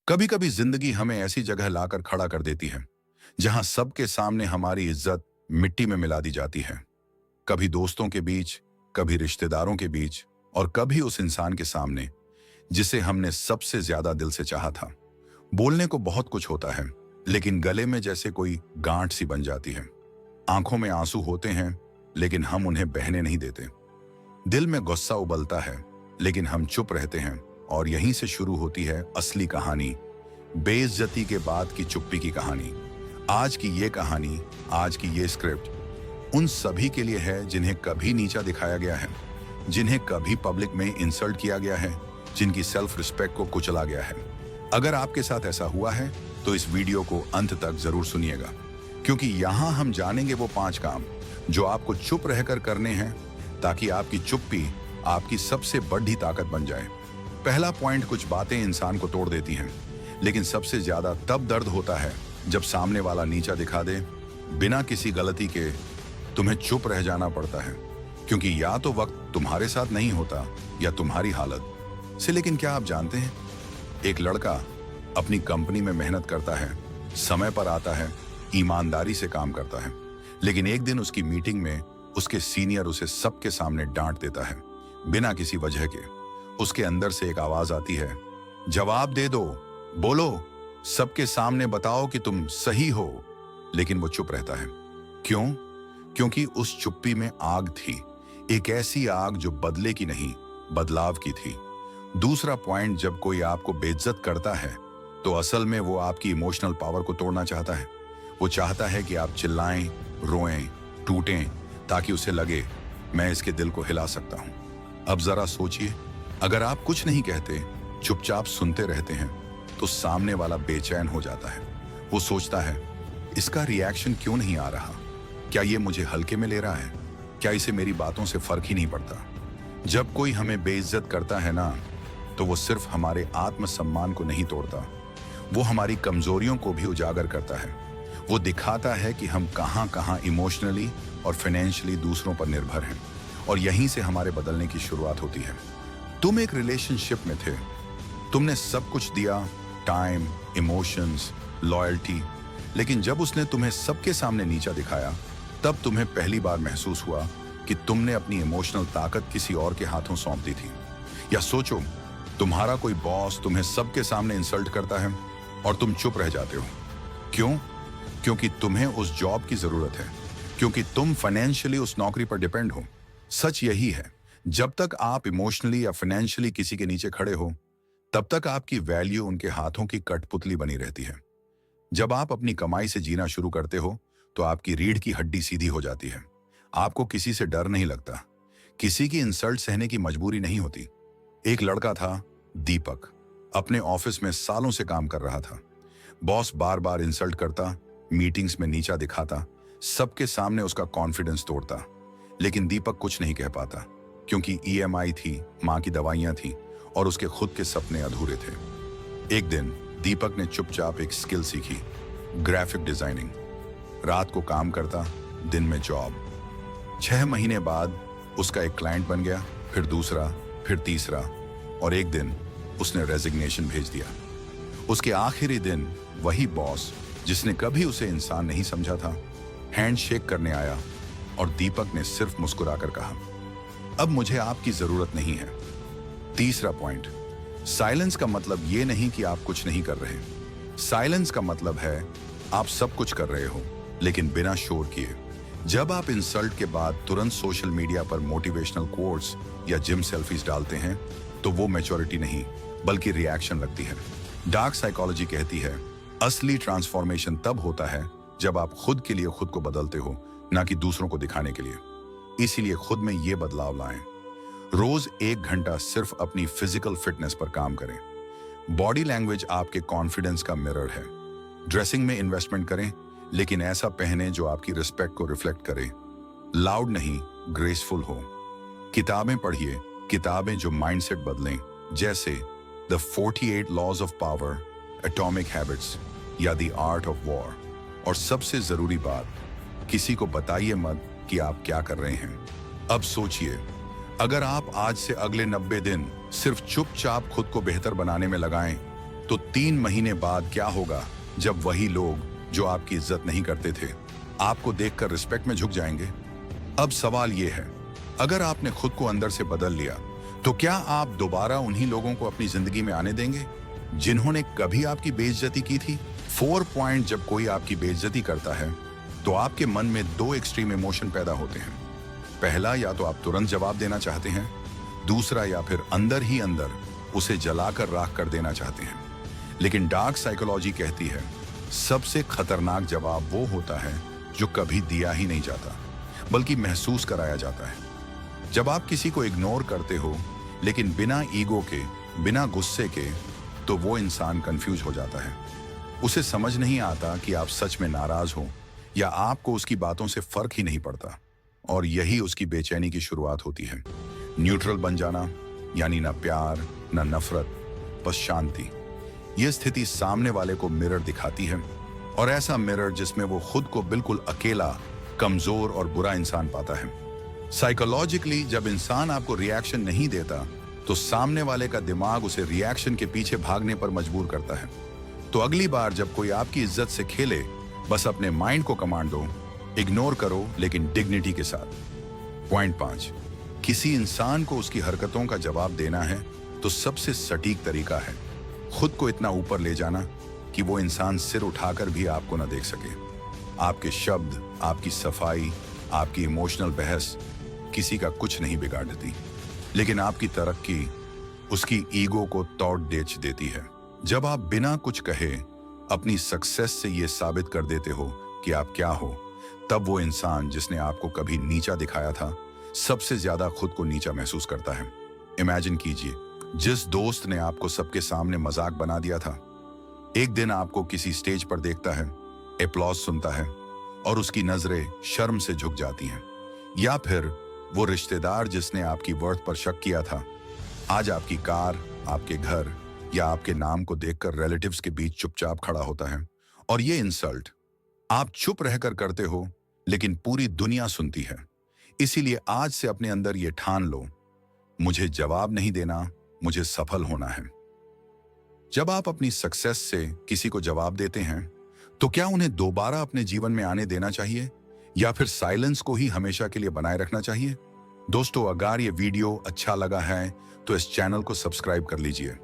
कभी कभी जिंदगी हमें ऐसी जगह लाकर खड़ा कर देती है जहां सबके सामने हमारी इज्जत मिट्टी में मिला दी जाती है। कभी दोस्तों के बीच, कभी रिश्तेदारों के बीच, और कभी उस इंसान के सामने जिसे हमने सबसे ज्यादा दिल से चाहा था। बोलने को बहुत कुछ होता है, लेकिन गले में जैसे कोई गांठ सी बन जाती है। आंखों में आंसू होते हैं, लेकिन हम उन्हें बहने नहीं देते। दिल में गुस्सा उबलता है, लेकिन हम चुप रहते हैं। और यहीं से शुरू होती है असली कहानी, बेइज्जती के बाद की चुप्पी की कहानी। आज की ये कहानी, आज की ये स्क्रिप्ट उन सभी के लिए है जिन्हें कभी नीचा दिखाया गया है, जिन्हें कभी पब्लिक में इंसल्ट किया गया है, जिनकी सेल्फ रिस्पेक्ट को कुचला गया है। अगर आपके साथ ऐसा हुआ है तो इस वीडियो को अंत तक जरूर सुनिएगा, क्योंकि यहां हम जानेंगे वो 5 काम जो आपको चुप रहकर करने हैं, ताकि आपकी चुप्पी आपकी सबसे बड़ी ताकत बन जाए। पहला पॉइंट, कुछ बातें इंसान को तोड़ देती हैं, लेकिन सबसे ज्यादा तब दर्द होता है जब सामने वाला नीचा दिखा दे। बिना किसी गलती के तुम्हें चुप रह जाना पड़ता है, क्योंकि या तो वक्त तुम्हारे साथ नहीं होता या तुम्हारी हालत से। लेकिन क्या आप जानते हैं, एक लड़का अपनी कंपनी में मेहनत करता है, समय पर आता है, ईमानदारी से काम करता है, लेकिन एक दिन उसकी मीटिंग में उसके सीनियर उसे सबके सामने डांट देता है, बिना किसी वजह के। उसके अंदर से एक आवाज आती है, जवाब दे दो, बोलो, सबके सामने बताओ कि तुम सही हो। लेकिन वो चुप रहता है। क्यों? क्योंकि उस चुप्पी में आग थी, एक ऐसी आग जो बदले की नहीं, बदलाव की थी। दूसरा पॉइंट, जब कोई आपको बेइज्जत करता है तो असल में वो आपकी इमोशनल पावर को तोड़ना चाहता है। वो चाहता है कि आप चिल्लाएं, रोएं, टूटें, ताकि उसे लगे मैं इसके दिल को हिला सकता हूं। अब जरा सोचिए, अगर आप कुछ नहीं कहते, चुपचाप सुनते रहते हैं, तो सामने वाला बेचैन हो जाता है। वो सोचता है, इसका रिएक्शन क्यों नहीं आ रहा? क्या ये मुझे हल्के में ले रहा है? क्या इसे मेरी बातों से फर्क ही नहीं पड़ता? जब कोई हमें बेइज्जत करता है ना, तो वो सिर्फ हमारे आत्मसम्मान को नहीं तोड़ता, वो हमारी कमजोरियों को भी उजागर करता है। वो दिखाता है कि हम कहां इमोशनली और फाइनेंशियली दूसरों पर निर्भर हैं, और यहीं से हमारे बदलने की शुरुआत होती है। तुम एक रिलेशनशिप में थे, तुमने सब कुछ दिया, टाइम, इमोशंस, लॉयल्टी, लेकिन जब उसने तुम्हें सबके सामने नीचा दिखाया, तब तुम्हें पहली बार महसूस हुआ कि तुमने अपनी इमोशनल ताकत किसी और के हाथों सौंप दी थी। या सोचो, तुम्हारा कोई बॉस तुम्हें सबके सामने इंसल्ट करता है और तुम चुप रह जाते हो। क्यों? क्योंकि तुम्हें उस जॉब की जरूरत है, क्योंकि तुम फाइनेंशियली उस नौकरी पर डिपेंड हो। सच यही है, जब तक आप इमोशनली या फाइनेंशियली किसी के नीचे खड़े हो, तब तक आपकी वैल्यू उनके हाथों की कठपुतली बनी रहती है। जब आप अपनी कमाई से जीना शुरू करते हो, तो आपकी रीढ़ की हड्डी सीधी हो जाती है। आपको किसी से डर नहीं लगता, किसी की इंसल्ट सहने की मजबूरी नहीं होती। एक लड़का था, दीपक, अपने ऑफिस में सालों से काम कर रहा था। बॉस बार बार इंसल्ट करता, मीटिंग्स में नीचा दिखाता, सबके सामने उसका कॉन्फिडेंस तोड़ता, लेकिन दीपक कुछ नहीं कह पाता, क्योंकि ईएमआई थी, मां की दवाइयां थी, और उसके खुद के सपने अधूरे थे। एक दिन दीपक ने चुपचाप एक स्किल सीखी, ग्राफिक डिजाइनिंग। रात को काम करता, दिन में जॉब। 6 महीने बाद उसका एक क्लाइंट बन गया, फिर दूसरा, फिर तीसरा, और एक दिन उसने रेजिग्नेशन भेज दिया। उसके आखिरी दिन वही बॉस, जिसने कभी उसे इंसान नहीं समझा था, हैंडशेक करने आया, और दीपक ने सिर्फ मुस्कुराकर कहा, अब मुझे आपकी जरूरत नहीं है। तीसरा पॉइंट, साइलेंस का मतलब ये नहीं कि आप कुछ नहीं कर रहे। साइलेंस का मतलब है आप सब कुछ कर रहे हो, लेकिन बिना शोर किए। जब आप इंसल्ट के बाद तुरंत सोशल मीडिया पर मोटिवेशनल कोट्स या जिम सेल्फीज डालते हैं, तो वो मैच्योरिटी नहीं, बल्कि रिएक्शन लगती है। डार्क साइकोलॉजी कहती है, असली ट्रांसफॉर्मेशन तब होता है जब आप खुद के लिए खुद को बदलते हो, ना कि दूसरों को दिखाने के लिए। इसीलिए खुद में ये बदलाव लाएं। रोज 1 घंटा सिर्फ अपनी फिजिकल फिटनेस पर काम करें। बॉडी लैंग्वेज आपके कॉन्फिडेंस का मिरर है। ड्रेसिंग में इन्वेस्टमेंट करें, लेकिन ऐसा पहने जो आपकी रिस्पेक्ट को रिफ्लेक्ट करे। लाउड नहीं, ग्रेसफुल हो। किताबें पढ़िए, किताबें जो माइंडसेट बदलें, जैसे the 48 laws of power, atomic habits, या द आर्ट ऑफ वॉर। और सबसे जरूरी बात, किसी को बताइए मत कि आप क्या कर रहे हैं। अब सोचिए, अगर आप आज से अगले 90 दिन सिर्फ चुपचाप खुद को बेहतर बनाने में लगाएं, तो 3 महीने बाद क्या होगा जब वही लोग जो आपकी इज्जत नहीं करते थे आपको देखकर रिस्पेक्ट में झुक जाएंगे? अब सवाल यह है, अगर आपने खुद को अंदर से बदल लिया तो क्या आप दोबारा उन्हीं लोगों को अपनी जिंदगी में आने देंगे जिन्होंने कभी आपकी बेइज्जती की थी? 4 पॉइंट, जब कोई आपकी बेइज्जती करता है तो आपके मन में 2 एक्सट्रीम इमोशन पैदा होते हैं। पहला, या तो आप तुरंत जवाब देना चाहते हैं, दूसरा या फिर अंदर ही अंदर उसे जलाकर राख कर देना चाहते हैं। लेकिन डार्क साइकोलॉजी कहती है सबसे खतरनाक जवाब वो होता है जो कभी दिया ही नहीं जाता बल्कि महसूस कराया जाता है। जब आप किसी को इग्नोर करते हो लेकिन बिना ईगो के, बिना गुस्से के, तो वो इंसान कंफ्यूज हो जाता है। उसे समझ नहीं आता कि आप सच में नाराज हो या आपको उसकी बातों से फर्क ही नहीं पड़ता, और यही उसकी बेचैनी की शुरुआत होती है। न्यूट्रल बन जाना, यानी ना प्यार ना नफरत, बस शांति। यह स्थिति सामने वाले को मिरर दिखाती है, और ऐसा मिरर जिसमें वो खुद को बिल्कुल अकेला, कमजोर और बुरा इंसान पाता है। साइकोलॉजिकली जब इंसान आपको रिएक्शन नहीं देता तो सामने वाले का दिमाग उसे रिएक्शन के पीछे भागने पर मजबूर करता है। तो अगली बार जब कोई आपकी इज्जत से खेले, बस अपने माइंड को कमांड दो, इग्नोर करो लेकिन डिग्निटी के साथ। पॉइंट 5, किसी इंसान को उसकी हरकतों का जवाब देना है तो सबसे सटीक तरीका है खुद को इतना ऊपर ले जाना कि वो इंसान सिर उठाकर भी आपको ना देख सके। आपके शब्द, आपकी सफाई, आपकी इमोशनल बहस किसी का कुछ नहीं बिगाड़ती, लेकिन आपकी तरक्की उसकी ईगो को तोड़ बेच देती है। जब आप बिना कुछ कहे अपनी सक्सेस से ये साबित कर देते हो कि आप क्या हो, तब वो इंसान जिसने आपको कभी नीचा दिखाया था सबसे ज्यादा खुद को नीचा महसूस करता है। इमेजिन कीजिए, जिस दोस्त ने आपको सबके सामने मजाक बना दिया था, एक दिन आपको किसी स्टेज पर देखता है, एप्लॉज सुनता है और उसकी नजरें शर्म से झुक जाती हैं। या फिर वो रिश्तेदार जिसने आपकी वर्थ पर शक किया था, आज आपकी कार, आपके घर या आपके नाम को देखकर रिलेटिव्स के बीच चुपचाप खड़ा होता है। और ये इंसल्ट आप चुप रहकर करते हो, लेकिन पूरी दुनिया सुनती है। इसीलिए आज से अपने अंदर ये ठान लो, मुझे जवाब नहीं देना, मुझे सफल होना है। जब आप अपनी सक्सेस से किसी को जवाब देते हैं तो क्या उन्हें दोबारा अपने जीवन में आने देना चाहिए या फिर साइलेंस को ही हमेशा के लिए बनाए रखना चाहिए? दोस्तों, अगर ये वीडियो अच्छा लगा है तो इस चैनल को सब्सक्राइब कर लीजिए